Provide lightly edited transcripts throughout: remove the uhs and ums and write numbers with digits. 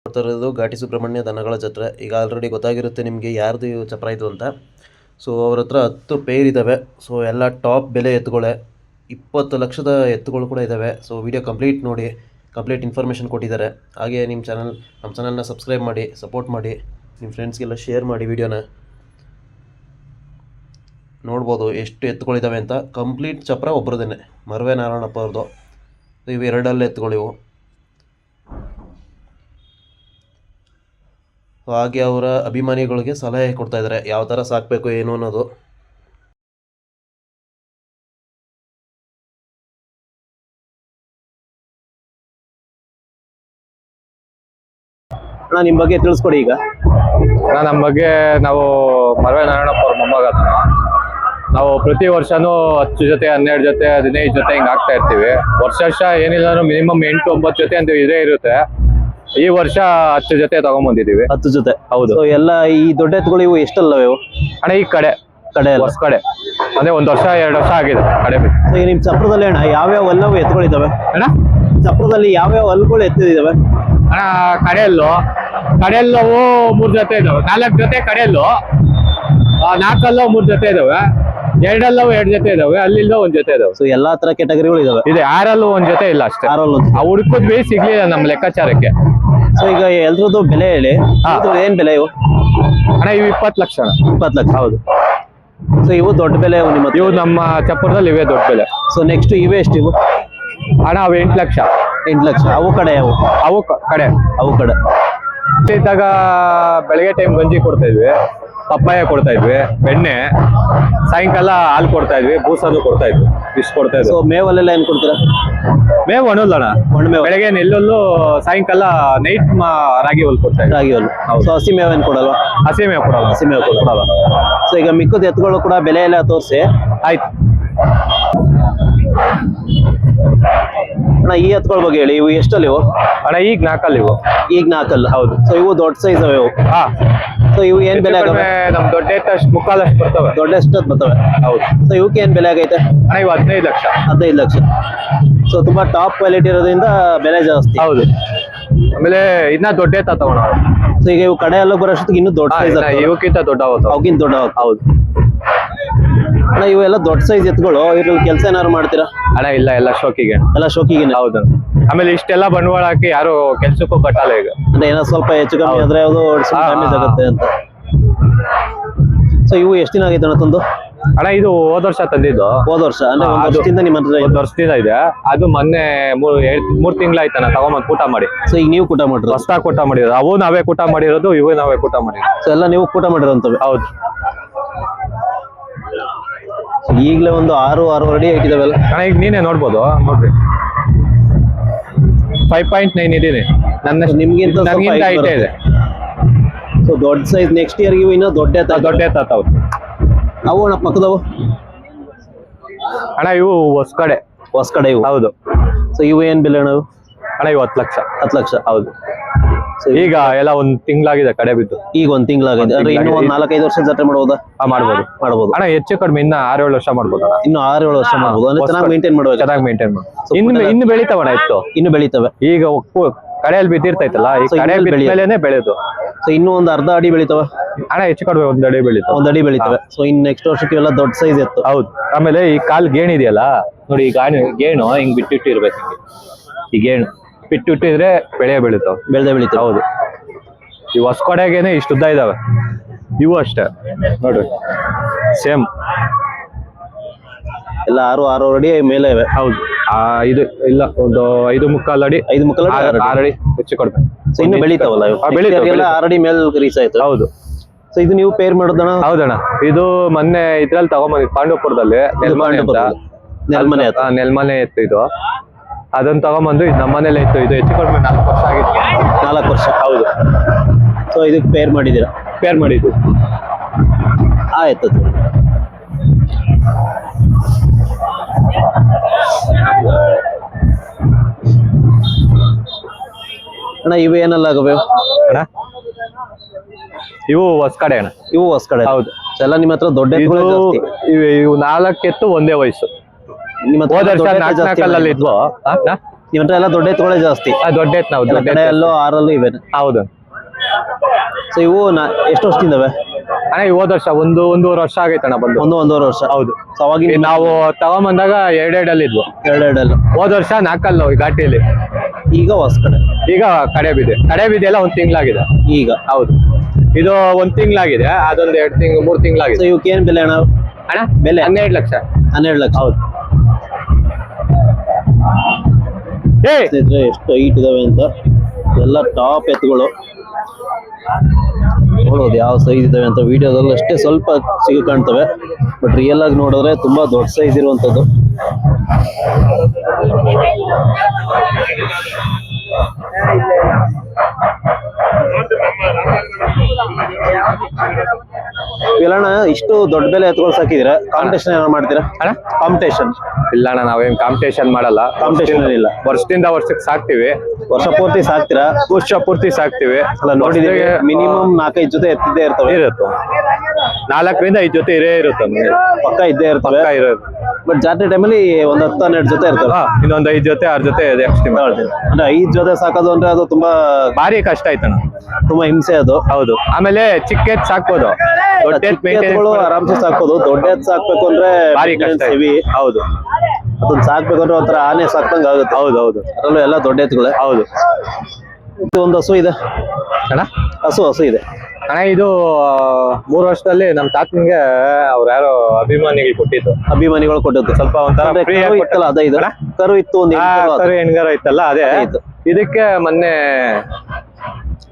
ನೋಡ್ತಾ ಇರೋದು ಘಾಟಿ ಸುಬ್ರಹ್ಮಣ್ಯ ದನಗಳ ಜಾತ್ರೆ. ಈಗ ಆಲ್ರೆಡಿ ಗೊತ್ತಾಗಿರುತ್ತೆ ನಿಮಗೆ ಯಾರ್ದು ಚಪ್ರ ಇದು ಅಂತ. ಸೊ ಅವ್ರ ಹತ್ರ 10 ಪೇರ್ ಇದ್ದಾವೆ. ಸೊ ಎಲ್ಲ ಟಾಪ್ ಬೆಲೆ ಎತ್ತುಗಳೇ, 20 ಲಕ್ಷದ ಎತ್ತುಗಳು ಕೂಡ ಇದ್ದಾವೆ. ಸೊ ವಿಡಿಯೋ ಕಂಪ್ಲೀಟ್ ನೋಡಿ, ಕಂಪ್ಲೀಟ್ ಇನ್ಫಾರ್ಮೇಷನ್ ಕೊಟ್ಟಿದ್ದಾರೆ. ಹಾಗೆ ನಮ್ಮ ಚಾನಲ್ನ ಸಬ್ಸ್ಕ್ರೈಬ್ ಮಾಡಿ, ಸಪೋರ್ಟ್ ಮಾಡಿ, ನಿಮ್ಮ ಫ್ರೆಂಡ್ಸ್ಗೆಲ್ಲ ಶೇರ್ ಮಾಡಿ ವಿಡಿಯೋನ. ನೋಡ್ಬೋದು ಎಷ್ಟು ಎತ್ತುಗಳಿದ್ದಾವೆ ಅಂತ. ಕಂಪ್ಲೀಟ್ ಚಪ್ರ ಒಬ್ಬರದೇನೆ, ಮರವೆ ನಾರಾಯಣಪ್ಪ ಅವ್ರದ್ದು. ಇವು ಎರಡಲ್ಲೇ ಎತ್ತುಗಳಿವು. ಹಾಗೆ ಅವರ ಅಭಿಮಾನಿಗಳಿಗೆ ಸಲಹೆ ಕೊಡ್ತಾ ಇದ್ದಾರೆ ಯಾವ ಥರ ಸಾಕಬೇಕು ಏನು ಅನ್ನೋದು. ನಿಮ್ಮ ಬಗ್ಗೆ ತಿಳಿಸ್ಕೊಡಿ. ಈಗ ನಮ್ಮ ಬಗ್ಗೆ ನಾವು ಮರವೆ ನಾರಾಯಣಪ್ಪ ಅವ್ರ ಮೊಮ್ಮಗ. ನಾವು ಪ್ರತಿ ವರ್ಷನೂ 10 ಜೊತೆ 12 ಜೊತೆ 15 ಜೊತೆ ಹಿಂಗೆ ಆಗ್ತಾ ಇರ್ತೀವಿ. ವರ್ಷ ಏನಿಲ್ಲ ಮಿನಿಮಮ್ 8-9 ಜೊತೆ ಅಂತ ಇದೇ ಇರುತ್ತೆ. ಈ ವರ್ಷ 10 ಜೊತೆ ತಗೊಂಡ್ಬಂದಿದೀವಿ. 10 ಜೊತೆ. ಹೌದು. ಎಲ್ಲ ಈ ದೊಡ್ಡ ಎತ್ತುಗಳು ಇವು ಎಷ್ಟಲ್ಲವೆ ಇವು? ಅಣ್ಣ ಈ ಕಡೆ ಹೊಸ ಕಡೆ ಅಂದ್ರೆ 1 ವರ್ಷ 2 ವರ್ಷ ಆಗಿದೆ ಕಡೆ. ಈಗ ನಿಮ್ಮ ಚಪ್ರದಲ್ಲಿ ಅಣ್ಣ ಯಾವ್ಯಾವ ಎಲ್ಲವೂ ಎತ್ತುಗಳಿದ್ದಾವೆ? ಅಣ್ಣ ಚಪ್ರದಲ್ಲಿ ಯಾವ್ಯಾವ ಹಲ್ಗಳು ಎತ್ತಿದ್ದಾವೆ? ಅಣ್ಣ ಕಡೆಯಲ್ಲೂ 3 ಜೊತೆ ಇದಾವೆ. 4 ಜೊತೆ ಕಡೆಯಲ್ಲೂ, 4 3 ಜೊತೆ ಇದಾವೆ. 2 ಜೊತೆ ಇದಾವೆ. ಅಲ್ಲಿಂದ 1 ಜೊತೆ ಇದಾವೆ. ಸೊ ಎಲ್ಲಾ ತರ ಕೆಟಗರಿಗಳು ಇದಾವೆ. ಇದೆ 6 1 ಜೊತೆ ಇಲ್ಲ ಅಷ್ಟೇ. 6 ಹುಡುಕದ್ವಿ ಸಿಗ್ಲಿಲ್ಲ ನಮ್ಮ ಲೆಕ್ಕಾಚಾರಕ್ಕೆ. ಸೊ ಈಗ ಎಲ್ರದ್ದು ಬೆಲೆ ಹೇಳಿ. ಏನ್ ಬೆಲೆ ಇವು? ಅಣ್ಣ ಇವು 20 ಲಕ್ಷ. 20 ಲಕ್ಷ. ಹೌದು. ಸೊ ಇವು ದೊಡ್ಡ ಬೆಲೆ ನಿಮ್ಮ? ಇವು ನಮ್ಮ ಚಪ್ಪರದಲ್ಲಿ ಇವೇ ದೊಡ್ಡ ಬೆಲೆ. ಸೊ ನೆಕ್ಸ್ಟ್ ಇವೇ ಎಷ್ಟು ಇವು? ಅಣ್ಣ ಅವು 8 ಲಕ್ಷ. 8 ಲಕ್ಷ. ಅವು ಕಡೆ ಅವು ಕಡೆ ಇದ್ದಾಗ ಬೆಳಗ್ಗೆ ಟೈಮ್ ಗಂಜಿ ಕೊಡ್ತಾ ಇದ್ವಿ, ಪಪ್ಪಾಯ ಕೊಡ್ತಾ ಇದ್ವಿ, ಬೆಣ್ಣೆ, ಸಾಯಂಕಾಲ ಹಾಲು ಕೊಡ್ತಾ ಇದ್ವಿ, ಬೂಸನು ಕೊಡ್ತಾ ಇದ್ವಿ. ಇಷ್ಟು ಕೊಡ್ತಾ ಇದ್ವಿ. ಸೊ ಮೇವಲ್ಲೆಲ್ಲ ಏನ್ ಕೊಡ್ತೀರಾ? ಮೇವು ಒಣಲ್ಲಣ್ಣ. ಬೆಳಗ್ಗೆ ನೆಲ್ಲುಲ್ಲು, ಸಾಯಂಕಾಲ ನೈಟ್ ರಾಗಿ ಹುಲ್ಲು ಕೊಡ್ತಾ ಇದ್ವಿ. ರಾಗಿ ಹುಲ್ಲು. ಸೊ ಹಸಿ ಮೇವು ಏನ್ ಕೊಡಲ್ವಾ? ಹಸಿ ಮೇವು ಕೊಡಲ್ಲ. ಹಸಿ ಮೇವು ಕೊಡಲ್ಲ. ಸೊ ಈಗ ಮಿಕ್ಕದ ಎತ್ತುಗಳು ಕೂಡ ಬೆಲೆ ಎಲ್ಲ ತೋರಿಸಿ ಆಯ್ತು. ಅಣ್ಣ ಈ ಎತ್ತುಗಳ ಬಗ್ಗೆ ಹೇಳಿ. ಇವು ಎಷ್ಟಲ್ಲಿ ಇವು? ಅಣ್ಣ ಈಗ 4 ಇವು. ಈಗ 4. ಹೌದು. ಸೊ ಇವು ದೊಡ್ಡ ಸೈಜ್ ಅವೆ ಇವು. ಹಾ. ಸೊ ಇವು ಏನ್ ಬೆಲೆ ಆಗವೆ? ನಮ್ ದೊಡ್ಡ ಎತ್ತಷ್ಟು ಮುಕ್ಕಾಲಷ್ಟು ಬರ್ತವೆ. ದೊಡ್ಡ ಎಷ್ಟೊತ್ತು ಬರ್ತವೆ? ಹೌದು. ಸೊ ಇವಕ್ಕೆ ಏನ್ ಬೆಲೆ ಆಗೈತೆ? ಅಣ್ಣ ಇವು 15 ಲಕ್ಷ. 15 ಲಕ್ಷ. ಸೊ ತುಂಬಾ ಟಾಪ್ ಕ್ವಾಲಿಟಿ ಇರೋದ್ರಿಂದ ಬೆಲೆ ಜಾಸ್ತಿ. ಹೌದು. ಆಮೇಲೆ ಇನ್ನ ದೊಡ್ಡ ಎತ್ತ ತಗೋಣ. ಸೊ ಈಗ ಇವು ಕಡೆ ಎಲ್ಲ ಬರೋಷ್ಟಕ್ಕೆ ಇನ್ನೂ ದೊಡ್ಡ ಸೈಜ್. ಇವಕ್ಕಿಂತ ದೊಡ್ಡ ಅವಕ್ಕಿಂತ ದೊಡ್ಡ. ಹೌದು. ಅಣ್ಣ ಇವೆಲ್ಲ ದೊಡ್ಡ ಸೈಜ್ ಎತ್ತುಗಳು. ಇದ್ರಲ್ಲಿ ಕೆಲಸ ಏನಾದ್ರು ಮಾಡ್ತೀರಾ? ಅಣ್ಣ ಇಲ್ಲ, ಎಲ್ಲ ಶೋಕಿಗೆ. ಎಲ್ಲ ಶೋಕಿಗೆ. ಹೌದು. ಆಮೇಲೆ ಇಷ್ಟೆಲ್ಲ ಬಂಡವಾಳ ಹಾಕಿ ಯಾರು ಕೆಲ್ಸಕ್ಕೂ ಕಟ್ಟಲ್ಲ ಈಗ. ಅಂದ್ರೆ ಏನೋ ಸ್ವಲ್ಪ ಹೆಚ್ಚು ಕಮ್ಮಿ ಆದ್ರೆ ಅದು ಡ್ಯಾಮೇಜ್ ಆಗುತ್ತೆ ಅಂತ. ಸೊ ಇವು ಎಷ್ಟು ದಿನ ಆಗೈತೆ ಅಣ್ಣ ತಂದು? ಅಣ್ಣ ಇದು ಹೋದ ವರ್ಷ ತಂದಿದ್ದು. ಹೋದ ವರ್ಷ ಅಂದ್ರೆ 1 ವರ್ಷದಿಂದ ನಿಮ್ಮ ಹತ್ರ? 1 ವರ್ಷದಿಂದ ಇದೆ. ಅದು ಮೊನ್ನೆ 3 ತಿಂಗಳಾಯ್ತಣ್ಣ ತಗೊಂಬಂದ್ ಕೂಟ ಮಾಡಿ. ಸೊ ಈಗ ನೀವು ಕೂಟ ಮಾಡಿರೋ? ಹೊಸದಾಗಿ ಕೂಟ ಮಾಡಿರೋದು. ಅವು ನಾವೇ ಕೂಟ ಮಾಡಿರೋದು, ಇವು ನಾವೇ ಕೂಟ ಮಾಡಿರೋದು. ಸೊ ಎಲ್ಲ ನೀವು ಕೂಟ ಮಾಡಿರೋಂಥವು? ಹೌದು. ಈಗಲೇ ಒಂದು 6 ಅಡಿ ಹಾಕಿದಾವೆಲ್ಲ. ಅಣ್ಣ ಈಗ ನೀನೇ ನೋಡ್ಬೋದು, ನೋಡ್ರಿ 5.9 ಇದೀನಿ. ನಿಮ್ಗಿಂತ ಹೈಟ್ ಇದೆ. ಸೊ ದೊಡ್ಡ ಸೈಜ್. ನೆಕ್ಸ್ಟ್ ಇಯರ್ ಇವು ಇನ್ನೂ ದೊಡ್ಡ ಎತ್ತ. ಅವು ಅಣ್ಣ ಪಕ್ಕದವು? ಅಣ್ಣ ಇವು ಹೊಸ ಕಡೆ ಇವು. ಹೌದು. ಸೊ ಇವು ಏನ್ ಬೆಲೆ ಅಣ್ಣ? ಅಣ್ಣ ಇವು 10 ಲಕ್ಷ. 10 ಲಕ್ಷ. ಹೌದು. ಈಗ ಎಲ್ಲ 1 ತಿಂಗಳಾಗಿದೆ ಕಡೆ ಬಿದ್ದು. ಈಗ 1 ತಿಂಗಳಾಗಿದೆ. ಅಂದ್ರೆ ಇನ್ನೂ 4-5 ವರ್ಷ ಜಾತ್ರೆ ಮಾಡ್ಬೋದಾ? ಮಾಡ್ಬೋದು. ಅಣ್ಣ ಹೆಚ್ಚು ಕಡಿಮೆ ಇನ್ನ 6-7 ವರ್ಷ ಮಾಡ್ಬೋದು. ಇನ್ನು 6-7 ವರ್ಷ ಮಾಡ್ಬೋದು. ಅಂದ್ರೆ ಚೆನ್ನಾಗಿ ಮೇಂಟೈನ್ ಮಾಡ್ಬೇಕು. ಚೆನ್ನಾಗಿ ಮೇಂಟೈನ್ ಮಾಡಿ ಇನ್ನು ಬೆಳಿತಾವಣ್ಣ ಎತ್ತು. ಇನ್ನು ಬೆಳಿತವೆ. ಈಗ ಕಡೆಯಲ್ಲಿ ಬಿದ್ದಿರ್ತೈತಲ್ಲ, ಈ ಕಡೆ ಬಿದ್ಮೇಲೆನೆ ಬೆಳೆದು. ಸೊ ಇನ್ನೂ ಒಂದು ಅರ್ಧ ಅಡಿ ಬೆಳಿತಾವ? ಅಣ್ಣ ಹೆಚ್ಚು ಕಡಿಮೆ 1 ಅಡಿ ಬೆಳಿತಾವ. 1 ಅಡಿ ಬೆಳಿತವೆ. ಸೊ ಇನ್ನು ನೆಕ್ಸ್ಟ್ ವರ್ಷಕ್ಕೆ ಎಲ್ಲ ದೊಡ್ಡ ಸೈಜ್ ಎತ್ತು. ಹೌದು. ಆಮೇಲೆ ಈ ಕಾಲ್ ಗೇಣ್ ಇದೆಯಲ್ಲ ನೋಡಿ, ಈ ಗೇಣು ಹಿಂಗ್ ಬಿಟ್ಟಿರ್ಬೇಕು. ಈ ಗೇಣು ಬಿಟ್ಟಿದ್ರೆ ಬೆಳಿತಾವ. ಬೆಳಿತಾವ. ಹೌದು. ಈ ಹೊಸ ಕಡೆಗೇನೆ ಇಷ್ಟು ಉದ್ದ ಇದಾವೆ. ಇವು ಅಷ್ಟೇ ನೋಡ್ರಿ, ಸೇಮ್ ಎಲ್ಲ 6 ಅಡಿ ಮೇಲೆ ಇವೆ. ಹೌದು. ಇದು ಇಲ್ಲ, ಒಂದು 5.25 ಅಡಿ. 5.25 6 ಅಡಿ ಹೆಚ್ಚು ಕಡಿಮೆ. ಸೊ ಇನ್ನು ಬೆಳಿತಾವಲ್ಲ? 6 ಅಡಿ ಮೇಲೆ ರೀಚ್ ಆಯ್ತು. ಹೌದು. ಸೊ ಇದು ನೀವು ಪೇರ್ ಮಾಡೋದಣ್ಣ? ಹೌದಣ್ಣ. ಇದು ಮೊನ್ನೆ ಇದ್ರಲ್ಲಿ ತಗೊಂಬಂದಿ ಪಾಂಡವಪುರದಲ್ಲಿ. ನೆಲ್ಮನೆ ಎತ್ತು ಇದು. ಅದನ್ನ ತಗೊಂಬಂದು ಇದು ನಮ್ಮನೇಲೆ ಇತ್ತು. ಇದು ಹೆಚ್ಚು ಕಡಿಮೆ 4 ವರ್ಷ ಆಗಿತ್ತು. 4 ವರ್ಷ. ಹೌದು. ಸೊ ಇದಕ್ಕೆ ಪೇರ್ ಮಾಡಿದ್ದೀರಾ? ಪೇರ್ ಮಾಡಿದ್ವಿ. ಆಯ್ತು. ಅಣ್ಣ ಇವು ಏನೆಲ್ಲ ಆಗವೆ ಅಣ್ಣ? ಇವು ಹೊಸ ಕಡೆ ಅಣ್ಣ. ಇವು ಹೊಸ ಕಡೆ. ಹೌದು. ಎಲ್ಲ ನಿಮ್ಮ ಹತ್ರ ದೊಡ್ಡ ಇವು 4 ಎತ್ತು ಒಂದೇ ವಯಸ್ಸು. ನಿಮ್ಮ ಹೋದ ವರ್ಷ 4 ಇದ್ವು. ನಿಮ್ಮ ಹತ್ರ ಎಲ್ಲ ದೊಡ್ಡ ಎತ್ತುಗಳೇ ಜಾಸ್ತಿ. ದೊಡ್ಡ ಎತ್ತು ನಾವು ಎಲ್ಲ ದೊಡ್ಡ ಕಡೆ ಎಲ್ಲೋ ಆರಲ್ಲೂ ಇವೆ. ಹೌದು. ಸೊ ಇವು ಎಷ್ಟು ವರ್ಷದಿಂದವೆ ಅಣ್ಣ? ಈ ಹೋದ ವರ್ಷ ಒಂದೂವರೆ ವರ್ಷ ಆಗೈತಣ್ಣ ಬಂದು. ಒಂದೂವರೆ ವರ್ಷ. ಹೌದು. ಸೊ ಅವಾಗಿನ ನಾವು ತಗೊಂಬಂದಾಗ ಎರಡೆರಡಲ್ಲಿ ಇದ್ವು. ಎರಡೆರಡಲ್ಲ. ಹೋದ ವರ್ಷ 4 ಅಲ್ಲು ಈ ಘಾಟಿಯಲ್ಲಿ. ಈಗ ಹೊಸ ಕಡೆ. ಈಗ ಕಡೆ ಬಿದ್ದೆ ಎಲ್ಲ 1 ತಿಂಗಳಾಗಿದೆ ಈಗ. ಹೌದು. ಇದು 1 ತಿಂಗಳಾಗಿದೆ, ಅದೊಂದು 2 ತಿಂಗಳು 3 ತಿಂಗಳಾಗಿದೆ. ಸೊ ಇವಕ್ಕೆ ಏನ್ ಬೆಲೆ ಅಣ್ಣ? ಬೆಲೆ 12 ಲಕ್ಷ. 12 ಲಕ್ಷ. ಹೌದು. ಎಷ್ಟು ಹೈಟ್ ಇದಾವೆ ಅಂತ. ಎಲ್ಲ ಟಾಪ್ ಎತ್ತುಗಳು. ನೋಡೋದು ಯಾವ ಸೈಜ್ ಇದಾವೆ ಅಂತ ವಿಡಿಯೋದಲ್ಲಿ ಅಷ್ಟೇ ಸ್ವಲ್ಪ ಕಾಣ್ತವೆ, ಬಟ್ ರಿಯಲ್ ಆಗಿ ನೋಡಿದ್ರೆ ತುಂಬಾ ದೊಡ್ಡ ಸೈಜ್ ಇರುವಂತದ್ದು. ಇಲ್ಲಣ್ಣ, ಇಷ್ಟು ದೊಡ್ಡ ಬೆಲೆ ಎತ್ಕೊಂಡು ಸಾಕಿದ್ರೆ ಕಾಂಪಿಟೇಷನ್ ಏನಾರು ಮಾಡ್ತೀರಾ? ಕಾಂಪಿಟೇಷನ್ ಇಲ್ಲ ಅಣ್ಣ, ನಾವೇನ್ ಕಾಂಪಿಟೇಷನ್ ಮಾಡಲ್ಲ. ಕಾಂಪಿಟೇಷನ್ ಇಲ್ಲ. ವರ್ಷದಿಂದ ವರ್ಷಕ್ಕೆ ಸಾಕ್ತಿವಿ. ವರ್ಷ ಪೂರ್ತಿ ಸಾಕ್ತೀರಾ? ವರ್ಷ ಪೂರ್ತಿ ಸಾಕ್ತಿವಿ. ಅಲ್ಲ, ನೋಡಿದೀವಿ ಮಿನಿಮಮ್ 4-5 ಜೊತೆ ಎತ್ತಿದ್ದೇ ಇರ್ತವೆ. ಇರುತ್ತೆ 4ರಿಂದ 5 ಜೊತೆ ಇರುತ್ತೆ. ಪಕ್ಕ ಇದ್ದೇ ಇರ್ತವೆ. ಬಟ್ ಜಾತ್ರೆ ಟೈಮಲ್ಲಿ ಒಂದು 10-12 ಜೊತೆ ಇರ್ತವೆ. ಇನ್ನೊಂದು 5 ಜೊತೆ 6 ಜೊತೆ ಅಂದ್ರೆ 5 ಜೊತೆ ಸಾಕೋದು ಅಂದ್ರೆ ಅದು ತುಂಬಾ ಭಾರಿ ಕಷ್ಟ ಆಯ್ತಣ್ಣ. ತುಂಬಾ ಹಿಂಸೆ ಅದು. ಹೌದು. ಆಮೇಲೆ ಚಿಕ್ಕ ಎತ್ತು ಸಾಕ್ಬೋದು, ದೊಡ್ಡ ಎತ್ತುಗಳು ಆರಾಮ್ಸೆ ಸಾಕ್ಬೋದು. ದೊಡ್ಡ ಎತ್ತು ಸಾಕ್ಬೇಕು ಅಂದ್ರೆ ಭಾರಿ ಕಷ್ಟ. ಹೌದು. ಅದನ್ನ ಸಾಕ್ಬೇಕು ಅಂದ್ರೆ ಒಂಥರ ಆನೆ ಸಾಕ್ದಂಗ ಆಗುತ್ತೆ. ಹೌದು. ಅದರಲ್ಲೂ ಎಲ್ಲ ದೊಡ್ಡ ಎತ್ತುಗಳೇ. ಹೌದು. ಒಂದು ಹಸು ಇದೆ ಅಣ್ಣ? ಹಸು ಇದೆ ಅಣ್ಣ. ಇದು 3 ವರ್ಷದಲ್ಲಿ ನಮ್ ತಾತನಿಗೆ ಅವ್ರು ಯಾರೋ ಅಭಿಮಾನಿಗಳು ಕೊಟ್ಟಿದ್ದು. ಅಭಿಮಾನಿಗಳು ಕೊಟ್ಟದ್ದು. ಸ್ವಲ್ಪ ಒಂಥರ ಇತ್ತಲ್ಲ, ಅದೇ ಇದು ಕರು ಇತ್ತು. ಒಂದು ಹೆಣ್ಗಾರ ಇತ್ತಲ್ಲ, ಅದೇ ಇದಕ್ಕೆ ಮೊನ್ನೆ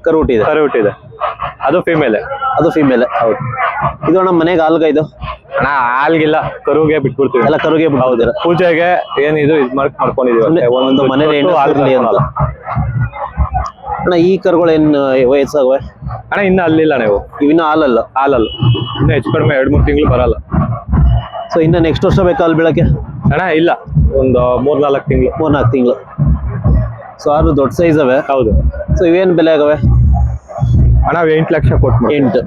ಕರು ಹುಟ್ಟಿದೆ. ಅದು ಫೀಮೇಲೆ. ಹೌದು. ಇದು ಅಣ್ಣ ಮನೆಗೆ ಹಾಲ್ಗ? ಇದು ಅಣ್ಣ ಹಾಲ್ಗಿಲ್ಲ, ಕರುಗೆ ಬಿಟ್ಬಿಡ್ತೀವಿ. ಎಲ್ಲ ಕರುಗೆ ಬಿಡ್ತೀರ? ಪೂಜೆಗೆ ಏನಿದು ಮಾಡ್ಕೊಂಡಿದೀವಿ. ಒಂದು ಮನೇಲಿ ಹಾಲಿರ್ಲಿ ಅಂತ. ಅಣ್ಣ ಈ ಕರುಗಳು ಏನ್ ವಯಸ್ಸಾಗವೆ? ಅಣ್ಣ ಇನ್ನ ಅಲ್ಲಿಲ್ಲ. ನೀವು ಇವಿನ್ನ ಹಾಲಲ್ಲ? ಇನ್ನ ಹೆಚ್ಚು ಕಡಿಮೆ 2-3 ತಿಂಗಳು ಬರಲ್ಲ. ಸೊ ಇನ್ನ ನೆಕ್ಸ್ಟ್ ವರ್ಷ ಬೇಕಾ ಹಾಲು ಬೀಳಕ್ಕೆ? ಅಣ್ಣ ಇಲ್ಲ, ಒಂದು 3-4 ತಿಂಗಳು. ಸೊ ಆದ್ರೂ ದೊಡ್ಡ ಸೈಜ್ ಅವೆ. ಹೌದು. ಸೊ ಇವೇನ್ ಬೆಲೆ ಆಗವೆ? ಅಣ್ಣ 8 ಲಕ್ಷ ಕೊಟ್ಟು. 8.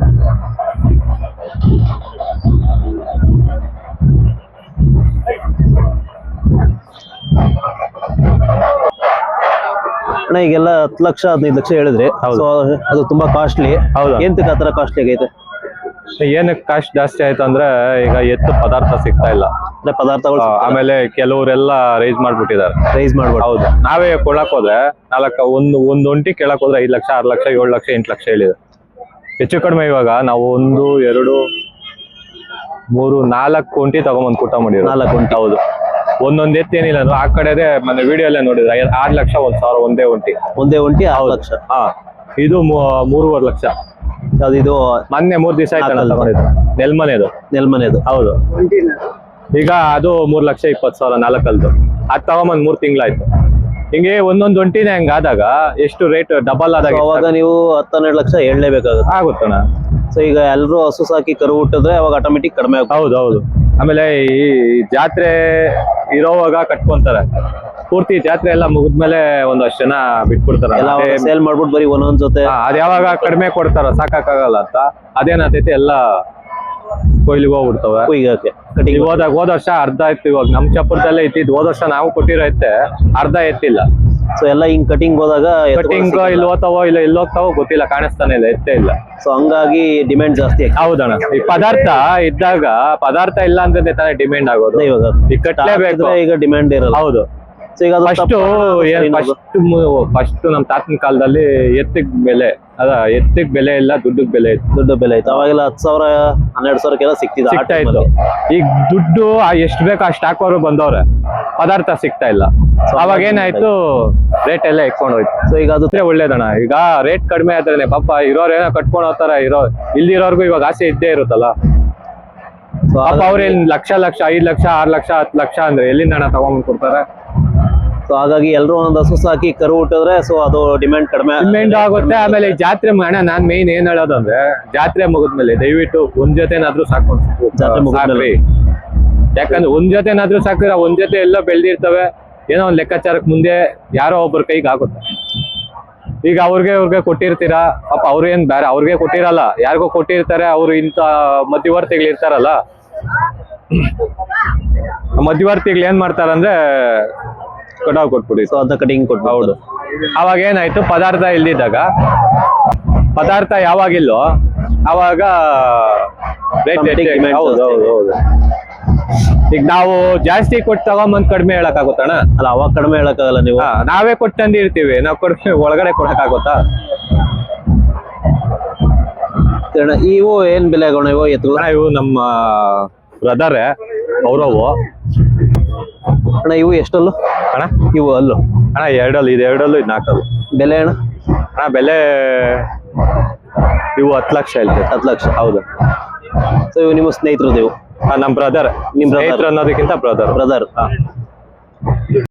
ಅಣ್ಣ ಈಗೆಲ್ಲ 10 ಲಕ್ಷ 15 ಲಕ್ಷ ಹೇಳಿದ್ರಿ. ಸೊ ಅದು ತುಂಬಾ ಕಾಸ್ಟ್ಲಿ. ಹೌದು. ಎಂತಕ್ಕೆ ಆತರ ಕಾಸ್ಟ್ಲಿ ಆಗೈತೆ? ಏನಕ್ಕೆ ಕಾಸ್ಟ್ ಜಾಸ್ತಿ ಆಯ್ತು ಅಂದ್ರೆ ಈಗ ಎತ್ತು ಪದಾರ್ಥ ಸಿಗ್ತಾ ಇಲ್ಲ. ಪದಾರ್ಥಗಳು ಆಮೇಲೆ ಕೆಲವರೆಲ್ಲ ರೈಸ್ ಮಾಡ್ಬಿಟ್ಟಿದ್ದಾರೆ. ಹೌದು. ನಾವೇ ಕೊಳ್ಳಕ್ ಹೋದ್ರೆ ಒಂದು ಒಂಟಿ ಕೇಳಕ್ ಹೋದ್ರೆ 5 ಲಕ್ಷ 6 ಲಕ್ಷ 7 ಲಕ್ಷ 8 ಲಕ್ಷ ಹೇಳಿದೆ. ಹೆಚ್ಚು ಕಡಿಮೆ ಇವಾಗ ನಾವು 1 2 3 4 ಒಂಟಿ ತಗೊಂಬಂದ್ ಕೂಟ ಮಾಡಿರೋ. 4 ಒಂಟಿ. ಹೌದು. ಒಂದೊಂದ್ ಎತ್ತು ಏನಿಲ್ಲ ಆ ಕಡೆದೆ ಮೊನ್ನೆ ವಿಡಿಯೋ ಎಲ್ಲ ನೋಡಿದ್ರೆ 6 ಲಕ್ಷ 1,000 ಒಂದೇ ಒಂಟಿ. 6 ಲಕ್ಷ. ಇದು 3.5 ಲಕ್ಷ. ಇದು ಮೊನ್ನೆ 3 ದಿವಸ ಆಯ್ತಲ್ಲ ತಗೊಂಡಿದ್ದು. ನೆಲ್ಮನೆದು. ಹೌದು. ಈಗ ಅದು 3,20,000 4 ಅದ್ ತಗೊಂಬಂದ್ 3 ತಿಂಗಳಾಯ್ತು. ಹಿಂಗೆ ಒಂದೊಂದು ಒಂಟಿನ ಹೆಂಗಾದಾಗ ಎಷ್ಟು ರೇಟ್ ಡಬಲ್ ಆದಾಗ ಅವಾಗ ನೀವು 10-12 ಲಕ್ಷ ಹೇಳಲೇಬೇಕಾಗುತ್ತೆ. ಆಗುತ್ತಣ್ಣ. ಸೊ ಈಗ ಎಲ್ಲರೂ ಹಸು ಸಾಕಿ ಕರು ಹುಟ್ಟಿದ್ರೆ ಅವಾಗ ಆಟೋಮೆಟಿಕ್ ಕಡಿಮೆ ಆಗುತ್ತೆ. ಹೌದು. ಆಮೇಲೆ ಈ ಜಾತ್ರೆ ಇರೋವಾಗ ಕಟ್ಕೊಂತಾರೆ. ಪೂರ್ತಿ ಜಾತ್ರೆ ಎಲ್ಲ ಮುಗಿದ್ಮೇಲೆ ಒಂದಷ್ಟು ಜನ ಬಿಟ್ಬಿಡ್ತಾರ. ಸೇಲ್ ಮಾಡ್ಬಿಟ್ಟು ಬರೀ ಒಂದೊಂದ್ ಜೊತೆ ಅದ್ ಯಾವಾಗ ಕಡಿಮೆ ಕೊಡ್ತಾರ ಸಾಕಾಗಲ್ಲ ಅಂತ ಅದೇನಾಗ್ತೈತಿ ಎಲ್ಲ ಕೊಯ್ಲಿಗೆ ಹೋಗ್ಬಿಡ್ತವೆ. ಹೋದ ವರ್ಷ ಅರ್ಧ ಇತ್ತು. ಇವಾಗ ನಮ್ ಚಪ್ಪರದಲ್ಲೇ ಇತ್ತಿದ್ ಹೋದ ವರ್ಷ ನಾವು ಕೊಟ್ಟಿರೈತೆ ಅರ್ಧ ಎತ್ತಿಲ್ಲ. ಸೊ ಎಲ್ಲ ಹಿಂಗ್ ಕಟಿಂಗ್ ಹೋದಾಗ ಕಟಿಂಗ್ ಇಲ್ಲಿ ಹೋಗ್ತಾವೋ ಇಲ್ಲ ಇಲ್ಲಿ ಹೋಗ್ತಾವೋ ಗೊತ್ತಿಲ್ಲ, ಕಾಣಿಸ್ತಾನೆ ಇಲ್ಲ, ಎತ್ತೇ ಇಲ್ಲ. ಸೊ ಹಂಗಾಗಿ ಡಿಮ್ಯಾಂಡ್ ಜಾಸ್ತಿ. ಹೌದಣ್ಣ. ಈ ಪದಾರ್ಥ ಇದ್ದಾಗ ಪದಾರ್ಥ ಇಲ್ಲ ಅಂದ್ರೆ ತಾನೇ ಡಿಮ್ಯಾಂಡ್ ಆಗೋದು. ಇವಾಗ ಈಗ ಕಟ್ಲೇಬೇಕು, ಈಗ ಡಿಮ್ಯಾಂಡ್ ಇರಲ್ಲ. ಹೌದು. ಫಸ್ಟ್ ನಮ್ ತಾತನ ಕಾಲದಲ್ಲಿ ಎತ್ತಿಗ್ ಬೆಲೆ ಇಲ್ಲ, ದುಡ್ಡಿಗೆ ಬೆಲೆ ಇತ್ತು. ಅವಾಗೆಲ್ಲ 10,000 12,000 ಸಿಗ್ತಾ ಇತ್ತು. ಈಗ ದುಡ್ಡು ಎಷ್ಟು ಬೇಕು ಅಷ್ಟು ಹಾಕೋರು ಬಂದವ್ರೆ, ಪದಾರ್ಥ ಸಿಗ್ತಾ ಇಲ್ಲ. ಅವಾಗ ಏನಾಯ್ತು, ರೇಟ್ ಎಲ್ಲ ಎಕ್ಕೊಂಡು ಹೋಯ್ತು. ಸೊ ಈಗ ಅದು ಒಳ್ಳೇದಣ್ಣ. ಈಗ ರೇಟ್ ಕಡಿಮೆ ಆದ್ರೆ ಪಾಪ ಇರೋರೇನೋ ಕಟ್ಕೊಂಡು ಹೋಗ್ತಾರ. ಇಲ್ದಿರೋರ್ಗು ಇವಾಗ ಆಸೆ ಇದ್ದೇ ಇರುತ್ತಲ್ಲ. ಪಾಪ ಅವ್ರೇನ್ ಲಕ್ಷ 5 ಲಕ್ಷ 6 ಲಕ್ಷ 10 ಲಕ್ಷ ಅಂದ್ರೆ ಎಲ್ಲಿಂದ ಹಣ ತಗೊಂಡ್ ಕೊಡ್ತಾರೆ. ಸೊ ಹಾಗಾಗಿ ಎಲ್ರು ಒಂದೊಂದು ಹಸು ಸಾಕಿ ಕರು ಹುಟ್ಟಿದ್ರೆ ಸೊ ಅದು ಡಿಮ್ಯಾಂಡ್ ಆಗುತ್ತೆ. ಆಮೇಲೆ ಜಾತ್ರೆ ಅಣ್ಣ ನಾನ್ ಮೇನ್ ಏನ್ ಹೇಳೋದಂದ್ರೆ, ಜಾತ್ರೆ ಮುಗಿದ್ಮೇಲೆ ದಯವಿಟ್ಟು ಒಂದ್ ಜೊತೆನಾದ್ರೂ ಸಾಕ್ರಿ. ಯಾಕಂದ್ರೆ ಒಂದ್ ಜೊತೆನಾದ್ರೂ ಸಾಕಿದ್ರೆ ಒಂದ್ ಜೊತೆ ಎಲ್ಲೋ ಬೆಳ್ದಿರ್ತವೆ. ಏನೋ ಒಂದ್ ಲೆಕ್ಕಾಚಾರಕ್ ಮುಂದೆ ಯಾರೋ ಒಬ್ಬರ ಕೈಗೆ ಆಗುತ್ತೆ. ಈಗ ಅವ್ರಿಗೆ ಕೊಟ್ಟಿರ್ತೀರಾ, ಪಾಪ ಅವ್ರೇನ್ ಬೇರೆ ಅವ್ರಿಗೆ ಕೊಟ್ಟಿರಲ್ಲ, ಯಾರಿಗೋ ಕೊಟ್ಟಿರ್ತಾರೆ. ಅವ್ರು ಇಂತ ಮಧ್ಯವರ್ತಿಗಳು ಇರ್ತಾರಲ್ಲ, ಮಧ್ಯವರ್ತಿಗಳು ಏನ್ ಮಾಡ್ತಾರಂದ್ರೆ ಕಟಾವ್ ಕೊಟ್ಬಿಡಿ. ಸೊ ಅದನ್ನ ಕಟಿಂಗ್ ಕೊಟ್ಟು. ಹೌದು. ಅವಾಗ ಏನಾಯ್ತು, ಪದಾರ್ಥ ಇಲ್ದಿದ್ದಾಗ, ಪದಾರ್ಥ ಯಾವಾಗಿಲ್ಲೋ ಅವಾಗ ರೇಟ್ demand ಹೌದು ಜಾಸ್ತಿ. ಹೌದು ಹೌದು. ಈಗ ನಾವು ಜಾಸ್ತಿ ಕೊಟ್ಟು ತಗೊಂಬಂದ್ ಕಡಿಮೆ ಹೇಳಕ್ಕಾಗುತ್ತಣ್ಣ? ಅಲ್ಲ, ಅವಾಗ ಕಡಿಮೆ ಹೇಳಕ್ಕಾಗಲ್ಲ ನೀವು. ನಾವೇ ಕೊಟ್ಟು ತಂದಿರ್ತೀವಿ, ನಾವು ಕಡಿಮೆ ಒಳಗಡೆ ಕೊಡಕ್ಕಾಗುತ್ತಾ? ಅಣ್ಣ, ಇವು ಏನ್ ಬೆಲೆ ಆಗೋಣ ಇವು ಎತ್ತುಗಳು? ಅಣ್ಣ, ಇವು ನಮ್ಮ ಬ್ರದರೇ, ಅವರವು. ಅಣ್ಣ ಇವು ಎಷ್ಟಲ್ಲು ಅಣ್ಣ ಇವು ಅಲ್ಲು? ಅಣ್ಣ ಎರಡಲ್ಲು, ಇದು ಎರಡಲ್ಲು, ಇದು ನಾಲ್ಕಲ್ಲು. ಬೆಲೆ ಅಣ್ಣ? ಅಣ್ಣ ಬೆಲೆ ಇವು 10 ಲಕ್ಷ ಹೇಳ್ತೇವೆ. 10 ಲಕ್ಷ. ಹೌದು. ಸೊ ಇವು ನಿಮ್ಮ ಸ್ನೇಹಿತರು? ನೀವು ನಮ್ಮ ಬ್ರದರ್. ನಿಮ್ brother? ಅನ್ನೋದಕ್ಕಿಂತ ಬ್ರದರ್. ಬ್ರದರ್.